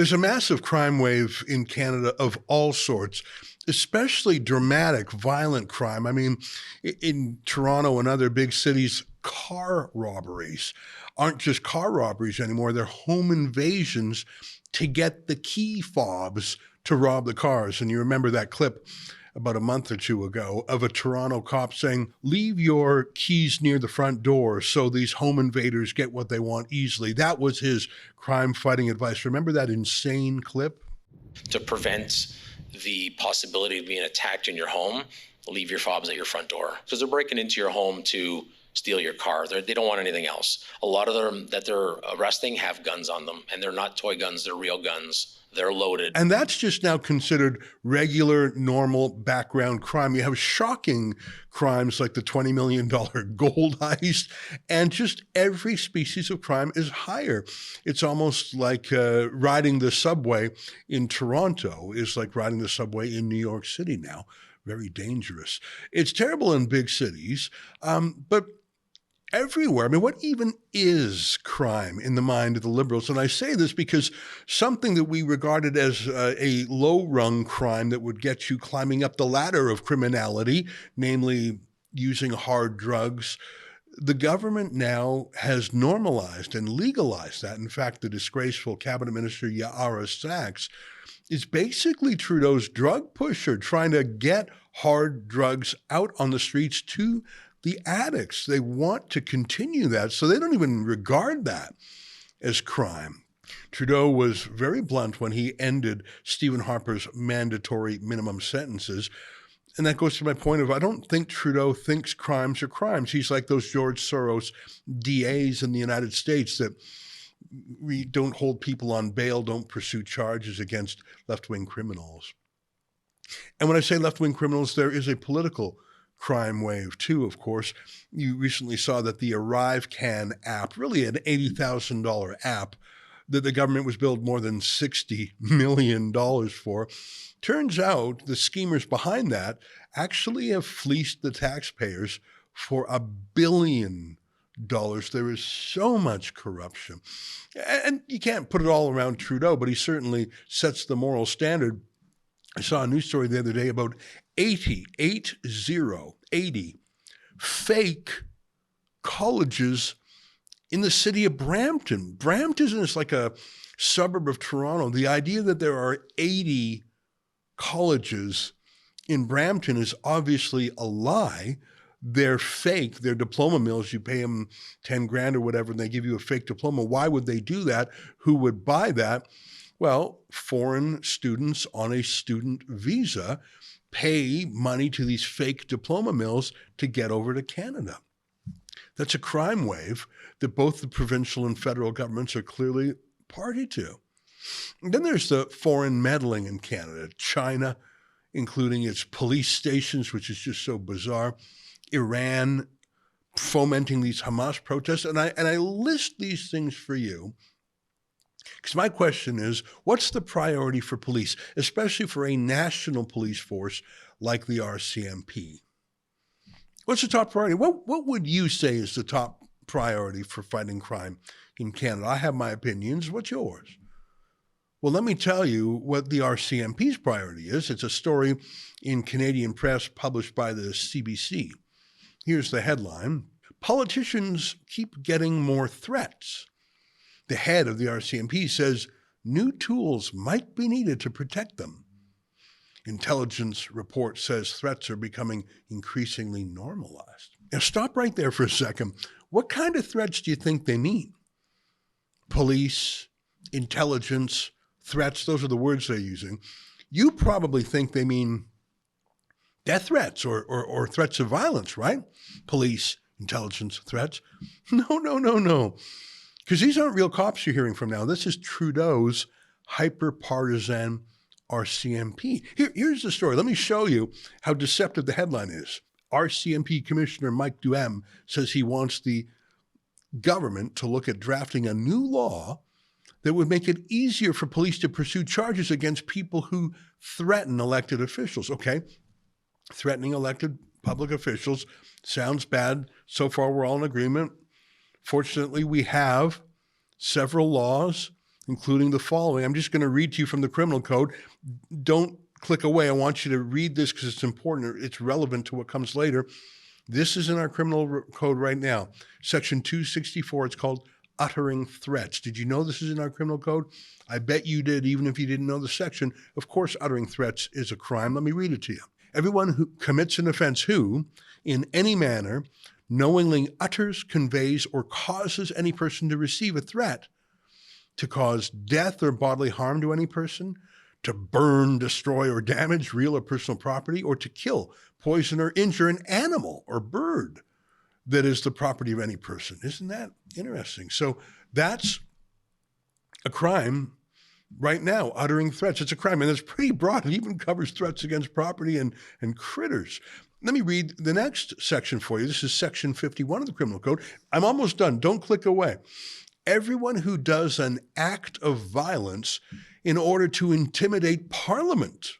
There's a massive crime wave in Canada of all sorts, especially dramatic, violent crime. I mean, in Toronto and other big cities, car robberies aren't just car robberies anymore. They're home invasions to get the key fobs to rob the cars. And you remember that clip about a month or two ago of a Toronto cop saying, leave your keys near the front door so these home invaders get what they want easily. That was his crime fighting advice. Remember that insane clip? To prevent the possibility of being attacked in your home, leave your fobs at your front door. Because they're breaking into your home to steal your car. They don't want anything else. A lot of them that they're arresting have guns on them, and they're not toy guns, they're real guns. They're loaded. And that's just now considered regular, normal background crime. You have shocking crimes like the $20 million gold heist, and just every species of crime is higher. It's almost like riding the subway in Toronto is like riding the subway in New York City now. Very dangerous. It's terrible in big cities, but everywhere. I mean, what even is crime in the mind of the Liberals? And I say this because something that we regarded as a low-rung crime that would get you climbing up the ladder of criminality, namely using hard drugs, the government now has normalized and legalized that. In fact, the disgraceful cabinet minister Yara Sachs is basically Trudeau's drug pusher, trying to get hard drugs out on the streets to the addicts. They want to continue that, so they don't even regard that as crime. Trudeau was very blunt when he ended Stephen Harper's mandatory minimum sentences. And that goes to my point of, I don't think Trudeau thinks crimes are crimes. He's like those George Soros DAs in the United States that we don't hold people on bail, don't pursue charges against left-wing criminals. And when I say left-wing criminals, there is a political crime wave too, of course. You recently saw that the ArriveCan app, really an $80,000 app that the government was billed more than $60 million for. Turns out the schemers behind that actually have fleeced the taxpayers for $1 billion. There is so much corruption. And you can't put it all around Trudeau, but he certainly sets the moral standard. I saw a news story the other day about 80 fake colleges in the city of Brampton. Brampton is like a suburb of Toronto. The idea that there are 80 colleges in Brampton is obviously a lie. They're fake. They're diploma mills. You pay them 10 grand or whatever, and they give you a fake diploma. Why would they do that? Who would buy that? Well, foreign students on a student visa pay money to these fake diploma mills to get over to Canada. That's a crime wave that both the provincial and federal governments are clearly party to. And then there's the foreign meddling in Canada, China, including its police stations, which is just so bizarre, Iran fomenting these Hamas protests. And I list these things for you because my question is, what's the priority for police, especially for a national police force like the RCMP? What's the top priority? What would you say is the top priority for fighting crime in Canada? I have my opinions. What's yours? Well, let me tell you what the RCMP's priority is. It's a story in Canadian press published by the CBC. Here's the headline: politicians keep getting more threats. The head of the RCMP says new tools might be needed to protect them. Intelligence report says threats are becoming increasingly normalized. Now, stop right there for a second. What kind of threats do you think they mean? Police, intelligence, threats, those are the words they're using. You probably think they mean death threats or threats of violence, right? Police, intelligence, threats. No. Because these aren't real cops you're hearing from now. This is Trudeau's hyper-partisan RCMP. Here's the story. Let me show you how deceptive the headline is. RCMP Commissioner Mike Duheme says he wants the government to look at drafting a new law that would make it easier for police to pursue charges against people who threaten elected officials. Okay, threatening elected public officials sounds bad. So far, we're all in agreement. Fortunately, we have several laws, including the following. I'm just going to read to you from the criminal code. Don't click away. I want you to read this because it's important. It's relevant to what comes later. This is in our criminal code right now. Section 264, it's called uttering threats. Did you know this is in our criminal code? I bet you did, even if you didn't know the section. Of course, uttering threats is a crime. Let me read it to you. Everyone who commits an offense who, in any manner, knowingly utters, conveys, or causes any person to receive a threat to cause death or bodily harm to any person, to burn, destroy, or damage real or personal property, or to kill, poison, or injure an animal or bird that is the property of any person. Isn't that interesting? So that's a crime right now, uttering threats. It's a crime, and it's pretty broad. It even covers threats against property and critters. Let me read the next section for you. This is section 51 of the criminal code. I'm almost done. Don't click away. Everyone who does an act of violence in order to intimidate Parliament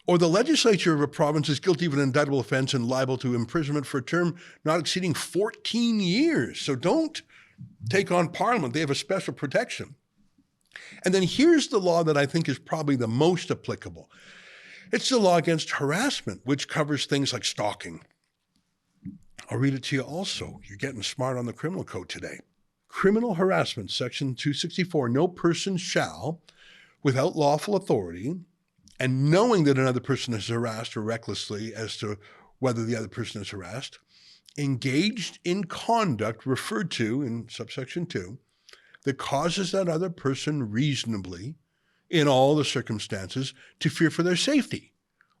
or the legislature of a province is guilty of an indictable offense and liable to imprisonment for a term not exceeding 14 years. So don't take on Parliament. They have a special protection. And then here's the law that I think is probably the most applicable. It's the law against harassment, which covers things like stalking. I'll read it to you also. You're getting smart on the criminal code today. Criminal harassment, section 264, no person shall, without lawful authority, and knowing that another person is harassed or recklessly as to whether the other person is harassed, engaged in conduct referred to in subsection 2, that causes that other person reasonably, in all the circumstances, to fear for their safety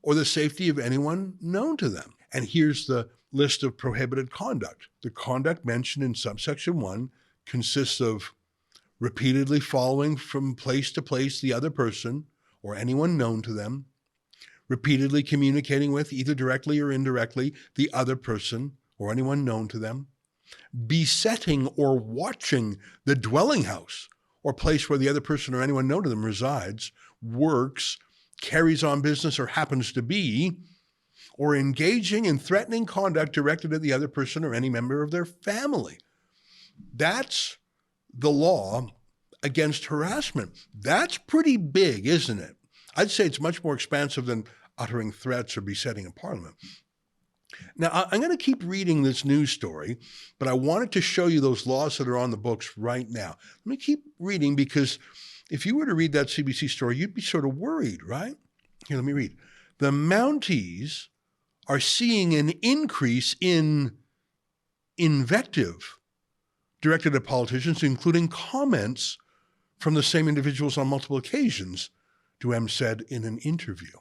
or the safety of anyone known to them. And here's the list of prohibited conduct. The conduct mentioned in subsection 1 consists of repeatedly following from place to place the other person or anyone known to them, repeatedly communicating with, either directly or indirectly, the other person or anyone known to them, besetting or watching the dwelling house or place where the other person or anyone known to them resides, works, carries on business, or happens to be, or engaging in threatening conduct directed at the other person or any member of their family. That's the law against harassment. That's pretty big, isn't it? I'd say it's much more expansive than uttering threats or besetting a Parliament. Now, I'm going to keep reading this news story, but I wanted to show you those laws that are on the books right now. Let me keep reading, because if you were to read that CBC story, you'd be sort of worried, right? Here, let me read. The Mounties are seeing an increase in invective directed at politicians, including comments from the same individuals on multiple occasions, Duheme said in an interview.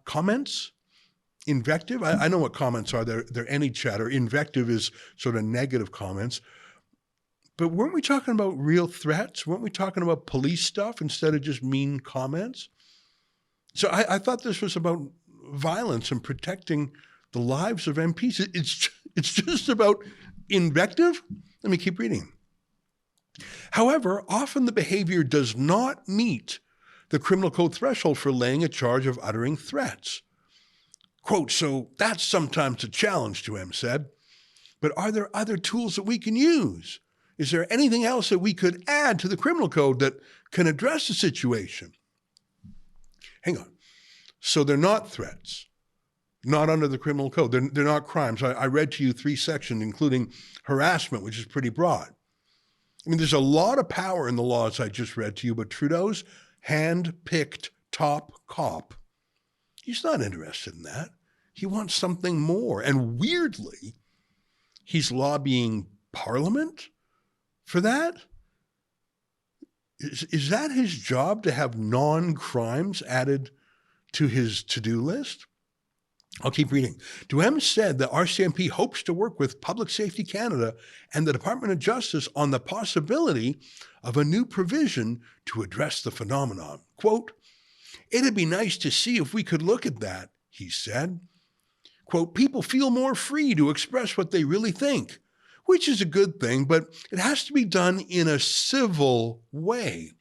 Comments? Invective? I know what comments are. They're any chatter. Invective is sort of negative comments. But weren't we talking about real threats? Weren't we talking about police stuff instead of just mean comments? So I thought this was about violence and protecting the lives of MPs. It's just about invective? Let me keep reading. However, often the behavior does not meet the criminal code threshold for laying a charge of uttering threats. Quote, so that's sometimes a challenge, Duheme said. But are there other tools that we can use? Is there anything else that we could add to the criminal code that can address the situation? Hang on. So they're not threats, not under the criminal code. They're not crimes. I read to you 3 sections, including harassment, which is pretty broad. I mean, there's a lot of power in the laws I just read to you, but Trudeau's hand-picked top cop, he's not interested in that. He wants something more. And weirdly, he's lobbying Parliament for that? Is that his job, to have non-crimes added to his to-do list? I'll keep reading. Duheme said that RCMP hopes to work with Public Safety Canada and the Department of Justice on the possibility of a new provision to address the phenomenon. Quote, it'd be nice to see if we could look at that, he said. Quote, people feel more free to express what they really think, which is a good thing, but it has to be done in a civil way.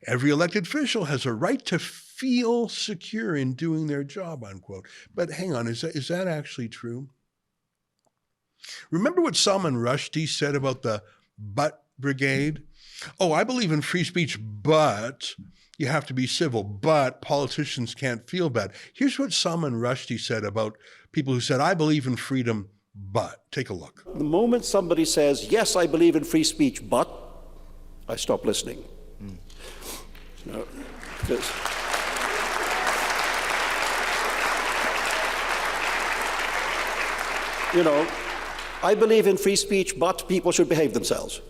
Every elected official has a right to feel secure in doing their job, unquote. But hang on, is that actually true? Remember what Salman Rushdie said about the butt brigade. Oh, I believe in free speech, but you have to be civil, but politicians can't feel bad. Here's what Salman Rushdie said about people who said, I believe in freedom, but. Take a look. The moment somebody says, yes, I believe in free speech, but, I stop listening. No, because I believe in free speech, but people should behave themselves.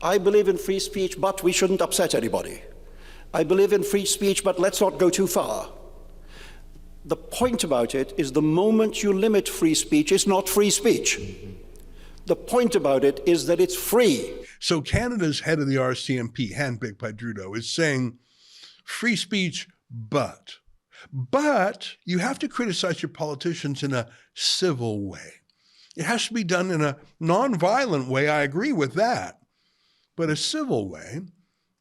I believe in free speech, but we shouldn't upset anybody. I believe in free speech, but let's not go too far. The point about it is the moment you limit free speech, it's not free speech. The point about it is that it's free. So Canada's head of the RCMP, handpicked by Trudeau, is saying free speech, but you have to criticize your politicians in a civil way. It has to be done in a nonviolent way. I agree with that. But a civil way,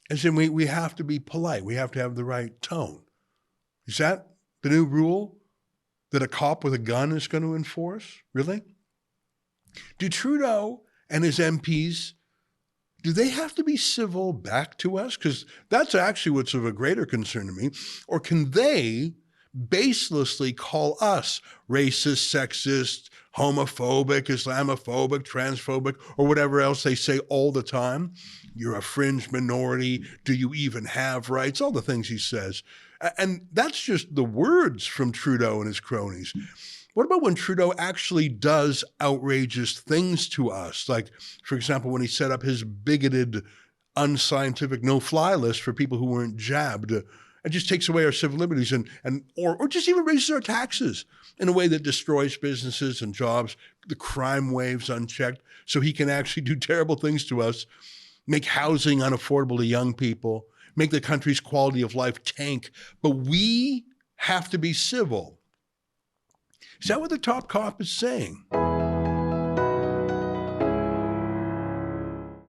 as in we have to be polite. We have to have the right tone. Is that the new rule that a cop with a gun is going to enforce? Really? Do Trudeau and his MPs, do they have to be civil back to us? Because that's actually what's of a greater concern to me. Or can they baselessly call us racist, sexist, homophobic, Islamophobic, transphobic, or whatever else they say all the time? You're a fringe minority. Do you even have rights? All the things he says. And that's just the words from Trudeau and his cronies. What about when Trudeau actually does outrageous things to us? Like, for example, when he set up his bigoted, unscientific no-fly list for people who weren't jabbed, and just takes away our civil liberties or just even raises our taxes in a way that destroys businesses and jobs, the crime waves unchecked, so he can actually do terrible things to us, make housing unaffordable to young people, make the country's quality of life tank. But we have to be civil. Is that what the top cop is saying?